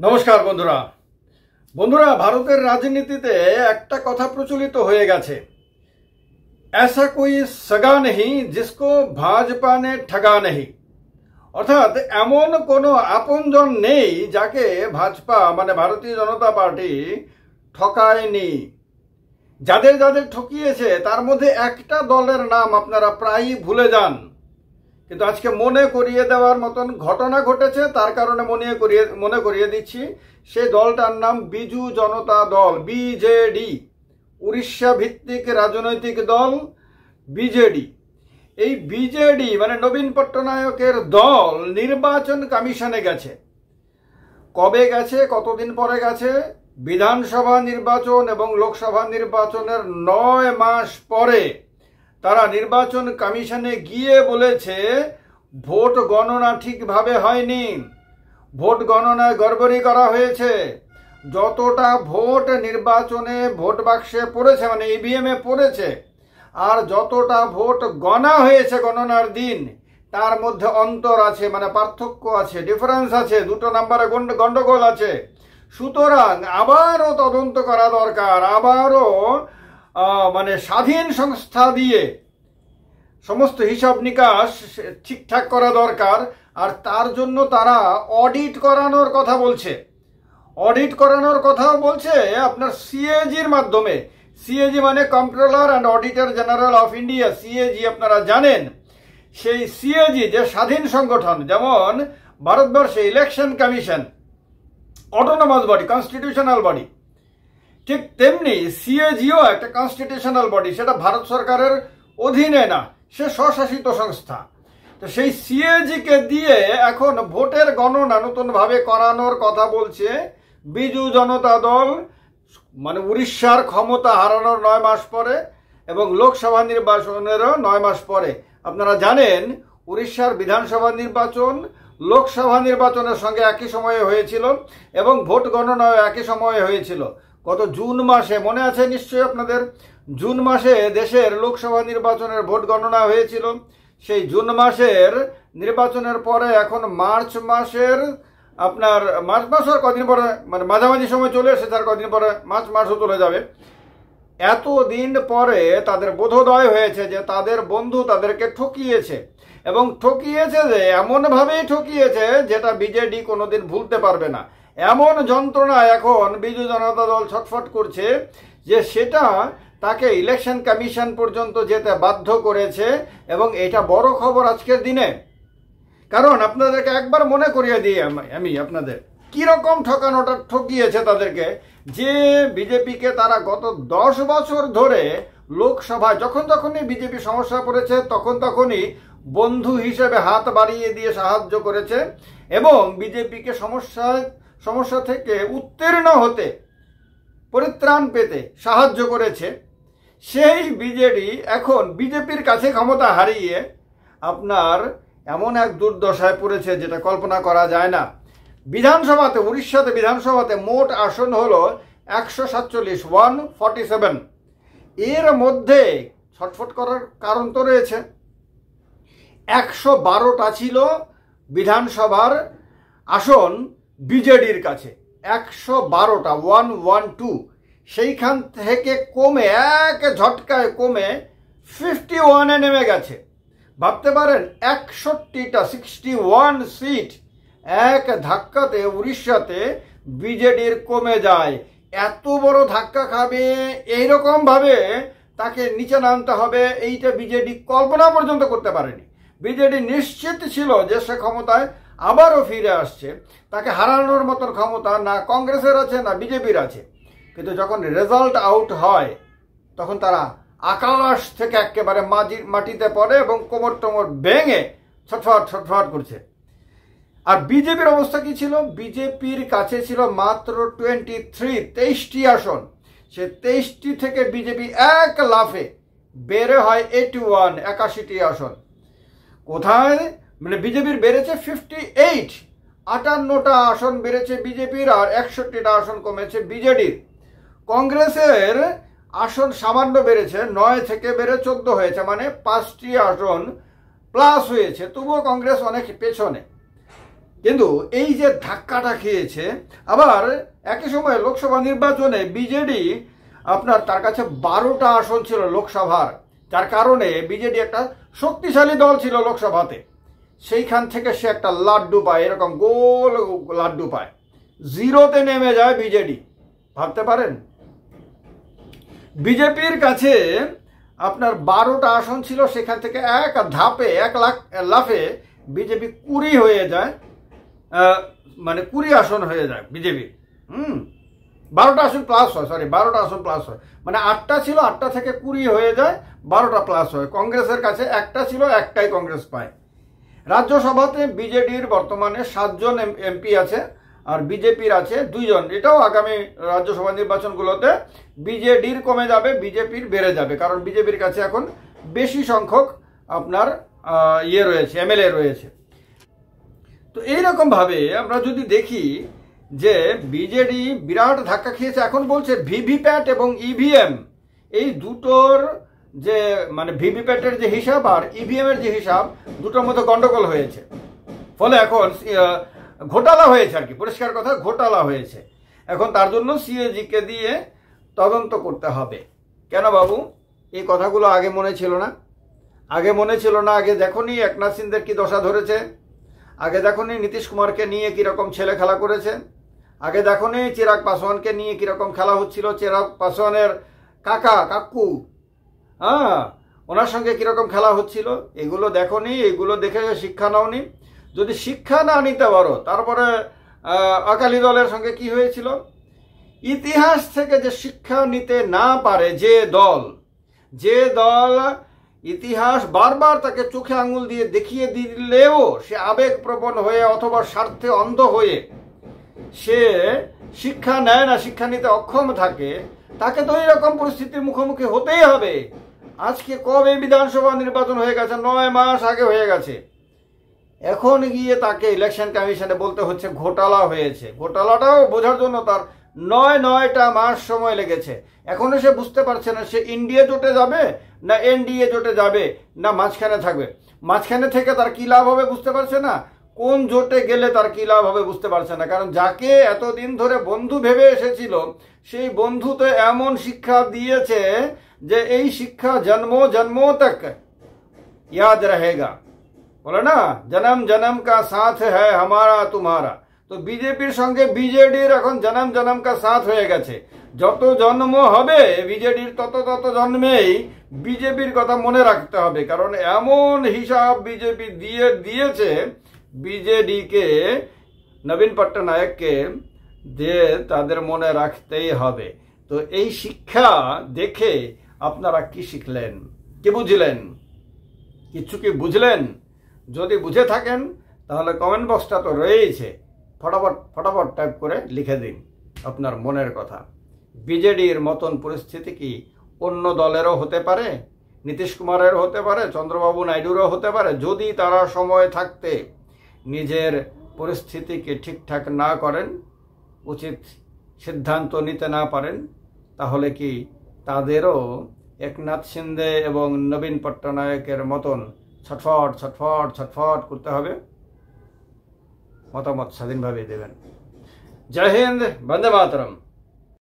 নমস্কার বন্ধুরা। বন্ধুরা, ভারতের রাজনীতিতে একটা কথা প্রচলিত হয়ে গেছে, ऐसा कोई सगा नहीं जिसको भाजपा ने ठगा नहीं। অর্থাৎ এমন কোনো আপনজন নেই যাকে ভাজপা মানে ভারতীয় জনতা পার্টি ঠকায়নি। যাদের যাদের ঠকিয়েছে তার মধ্যে একটা দলের নাম আপনারা প্রায়ই ভুলে যান, কিন্তু আজকে মনে করিয়ে দেওয়ার মতন ঘটনা ঘটেছে, তার কারণে মনে করিয়ে দিচ্ছি। সেই দলটার নাম বিজু জনতা দল, বিজেডি, উড়িষ্যা ভিত্তিক রাজনৈতিক দল বিজেডি। এই বিজেডি মানে নবীন পট্টনায়কের দল নির্বাচন কমিশনে গেছে। কবে গেছে, কতদিন পরে গেছে? বিধানসভা নির্বাচন এবং লোকসভা নির্বাচনের 9 মাস পরে তারা নির্বাচন কমিশনে গিয়ে বলেছে ভোট গণনা ঠিকভাবে হয়নি, ভোট গণনায় গড়বড়ি করা হয়েছে। যতটা ভোট নির্বাচনে ভোট বাক্সে পড়েছে মানে ইভিএমে পড়েছে আর যতটা ভোট গণা হয়েছে গণনার দিন তার মধ্যে অন্তর আছে, মানে পার্থক্য আছে, ডিফারেন্স আছে, দুটো নাম্বারে গন্ডগোল আছে। সুতরাং আবারও তদন্ত করা দরকার, আবারও মানে স্বাধীন সংস্থা দিয়ে সমস্ত হিসাব নিকাশ ঠিকঠাক করা দরকার। আর তার জন্য তারা অডিট করানোর কথা বলছে, অডিট করানোর কথাও বলছে আপনার সিএজির মাধ্যমে। সিএজি মানে controller and auditor general of India, CAG আপনারা জানেন। সেই সিএজি যে স্বাধীন সংগঠন, যেমন ভারতবর্ষে election commission autonomous body, constitutional body, ঠিক তেমনি সিএজিও একটা কনস্টিটিউশনাল বডি, সেটা ভারত সরকারের অধীনে না, সে স্বশাসিত সংস্থা। তো সেই সিএজিকে দিয়ে এখন ভোটের গণনা নতুনভাবে করানোর কথা বলছে বিজু জনতা দল, মানে উড়িষ্যার ক্ষমতা হারানোর 9 মাস পরে এবং লোকসভা নির্বাচনেরও 9 মাস পরে। আপনারা জানেন উড়িষ্যার বিধানসভা নির্বাচন লোকসভা নির্বাচনের সঙ্গে একই সময়ে হয়েছিল এবং ভোট গণনাও একই সময়ে হয়েছিল। গত জুন মাসে, মনে আছে নিশ্চয়ই আপনাদের, জুন মাসে দেশের লোকসভা নির্বাচনের ভোট গণনা হয়েছিল। সেই জুন মাসের নির্বাচনের পরে এখন মার্চ মাসের কদিন পরে, মানে মাঝামাঝি সময় চলে এসেছে, তার কদিন পরে মার্চ মাসও চলে যাবে। এতদিন পরে তাদের বোধোদয় হয়েছে যে তাদের বন্ধু তাদেরকে ঠকিয়েছে, এবং ঠকিয়েছে যে এমনভাবেই ঠকিয়েছে যেটা বিজেডি কোনোদিন ভুলতে পারবে না। এমন যন্ত্রণা এখন বিজু জনতা দল ছটফট করছে যে সেটা তাকে ইলেকশন কমিশন পর্যন্ত যেতে বাধ্য করেছে। এবং এটা বড় খবর আজকের দিনে, কারণ আপনাদেরকে একবার মনে করিয়ে দিই আমি আপনাদের কিরকম ঠকিয়েছে তাদেরকে। যে বিজেপিকে তারা গত 10 বছর ধরে লোকসভায় যখনই বিজেপি সমস্যা পড়েছে তখনই বন্ধু হিসেবে হাত বাড়িয়ে দিয়ে সাহায্য করেছে এবং বিজেপিকে সমস্যা থেকে উত্তীর্ণ হতে, পরিত্রাণ পেতে সাহায্য করেছে। সেই বিজেডি এখন বিজেপির কাছে ক্ষমতা হারিয়ে আপনার এমন এক দুর্দশায় পড়েছে যেটা কল্পনা করা যায় না। বিধানসভাতে, উড়িষ্যাতে বিধানসভাতে মোট আসন হলো 147, 147। এর মধ্যে ছটফট করার কারণ তো রয়েছে। 112টা ছিল বিধানসভার আসন বিজেডির কাছে, 112টা, 112। সেইখান থেকে কমে এক ঝটকায় কমে 51-এ নেমে গেছে। ভাবতে পারেন 61টা, 61 সিট এক ধাক্কাতে উড়িষ্যাতে বিজেডির কমে যায়। এত বড় ধাক্কা খাবে, এইরকম ভাবে তাকে নিচে নামতে হবে, এইটা বিজেডি কল্পনা পর্যন্ত করতে পারেনি। বিজেডি নিশ্চিত ছিল যে সে ক্ষমতায় আবারও ফিরে আসছে, তাকে হারানোর মতন ক্ষমতা না কংগ্রেসের আছে না বিজেপির আছে। কিন্তু যখন রেজাল্ট আউট হয় তখন তারা আকাশ থেকে একেবারে মাটিতে পড়ে এবং কোমর টোমর ভেঙে ছটফট করছে। আর বিজেপির অবস্থা কি ছিল? বিজেপির কাছে ছিল মাত্র 23টি আসন। সে 23টি থেকে বিজেপি এক লাফে বেড়ে হয় 81টি আসন। কোথায়? মানে বিজেপির বেড়েছে 58, 58টা আসন বেড়েছে বিজেপির আর 61টা আসন কমেছে বিজেডির। কংগ্রেসের আসন সামান্য বেড়েছে, 9 থেকে বেড়ে 14 হয়েছে, মানে 5টি আসন প্লাস হয়েছে, তবুও কংগ্রেস অনেক পেছনে। কিন্তু এই যে ধাক্কাটা খেয়েছে, আবার একই সময় লোকসভা নির্বাচনে বিজেডি আপনার তার কাছে 12টা আসন ছিল লোকসভার, যার কারণে বিজেডি একটা শক্তিশালী দল ছিল লোকসভাতে। সেইখান থেকে সে একটা লাড্ডু পায়, এরকম গোল লাড্ডু পায়, জিরোতে নেমে যায় বিজেডি। ভাবতে পারেন, বিজেপির কাছে আপনার 12টা আসন ছিল, সেখান থেকে এক ধাপে এক লাফে বিজেপি 20 হয়ে যায়, মানে 20 আসন হয়ে যায় বিজেপি। 12টা আসন প্লাস হয়, 12টা আসন প্লাস হয়, মানে 8টা ছিল, 8টা থেকে 20 হয়ে যায়, 12টা প্লাস হয়। কংগ্রেসের কাছে একটা ছিল, একটাই কংগ্রেস পায়। রাজ্যসভাতে বিজেডির বর্তমানে 7 জন এমপি আছে, আর বিজেপির আছে 2 জন। এটাও আগামী রাজ্যসভা নির্বাচনগুলোতে বিজেডির কমে যাবে, বিজেপির বেড়ে যাবে, কারণ বিজেপির কাছে এখন বেশি সংখ্যক আপনার রয়েছে, এমএলএ রয়েছে। তো এইরকম ভাবে আমরা যদি দেখি যে বিজেডি বিরাট ধাক্কা খেয়েছে। এখন বলছে ভিভিপ্যাট এবং ইভিএম, এই দুটোর যে মানে ভিভিপ্যাটের যে হিসাব আর ইভিএম এর যে হিসাব, দুটোর মধ্যে গন্ডগোল হয়েছে, ফলে এখন ঘোটালা হয়েছে, আর কি পরিষ্কার কথা ঘোটালা হয়েছে। এখন তার জন্য সিএজিকে দিয়ে তদন্ত করতে হবে। কেন বাবু, এই কথাগুলো আগে মনে ছিল না? আগে মনে ছিল না? আগে দেখোনি একনাথ সিন্ধের কি দশা ধরেছে? আগে দেখোনি নীতিশ কুমারকে নিয়ে কিরকম ছেলে খেলা করেছে? আগে দেখোনি চিরাগ পাসওয়ানকে নিয়ে কিরকম খেলা হচ্ছিল? চিরাগ পাসওয়ানের কাকু ওনার সঙ্গে কিরকম খেলা হচ্ছিল? এগুলো দেখোনি? এগুলো দেখে শিক্ষা নাওনি? যদি শিক্ষা না নিতে পারো, তারপরে আকালি দলের সঙ্গে কি হয়েছিল? ইতিহাস থেকে যে শিক্ষা নিতে না পারে যে দল ইতিহাস বারবার তাকে চোখে আঙুল দিয়ে দেখিয়ে দিলেও সে আবেগপ্রবণ হয়ে অথবা স্বার্থে অন্ধ হয়ে সে শিক্ষা নেয় না, শিক্ষা নিতে অক্ষম থাকে, তাকে তো এইরকম পরিস্থিতির মুখোমুখি হতেই হবে। আজকে কবে বিধানসভা নির্বাচন হয়ে গেছে? 9 মাস আগে হয়ে গেছে। এখন গিয়ে তাকে ইলেকশন কমিশনে বলতে হচ্ছে ঘোটালা হয়েছে। ঘোটালাটাও বোঝার জন্য তার 9টা মাস সময় লেগেছে। এখনো সে বুঝতে পারছে না সে ইন্ডিয়া জোটে যাবে না এনডিএ জোটে যাবে না মাঝখানে থাকবে। মাঝখানে থেকে তার কি লাভ হবে বুঝতে পারছে না, কোন জোটে গেলে তার কি লাভ হবে বুঝতে পারছে না। কারণ যাকে এতদিন ধরে বন্ধু ভেবে এসেছিল, সেই বন্ধু তো এমন শিক্ষা দিয়েছে যে এই শিক্ষা জন্মো তক याद रहेगा। বলে না, জনম জনম কা সাথ হ্যায় হামারা তুমারা। তো বিজেপির সঙ্গে বিজেডির এখন জনম কা সাথ হয়ে গেছে। যত জন্ম হবে বিজেডির তত জন্মেই বিজেপির কথা মনে রাখতে হবে, কারণ এমন হিসাব বিজেপি দিয়েছে বিজেডিকে, নবীন পট্টনায়ককে, যে তাদের মনে রাখতেই হবে। তো এই শিক্ষা দেখে আপনারা কি শিখলেন, কি বুঝলেন? কিছু কি বুঝলেন? যদি বুঝে থাকেন তাহলে কমেন্ট বক্সটা তো রয়েছে, ফটাফট টাইপ করে লিখে দিন আপনার মনের কথা। বিজেডির মতন পরিস্থিতি কি অন্য দলেরও হতে পারে? নীতিশ কুমারের হতে পারে, চন্দ্রবাবু নাইডুরও হতে পারে, যদি তারা সময় থাকতে নিজের পরিস্থিতিকে ঠিকঠাক না করেন, উচিত সিদ্ধান্ত নিতে না পারেন, তাহলে কি তাদেরও একনাথ সিন্ধে এবং নবীন পট্টনায়কের মতন ছটফট করতে হবে? মতামত স্বাধীনভাবে দেবেন। জয় হিন্দ, বন্দে মাতরম।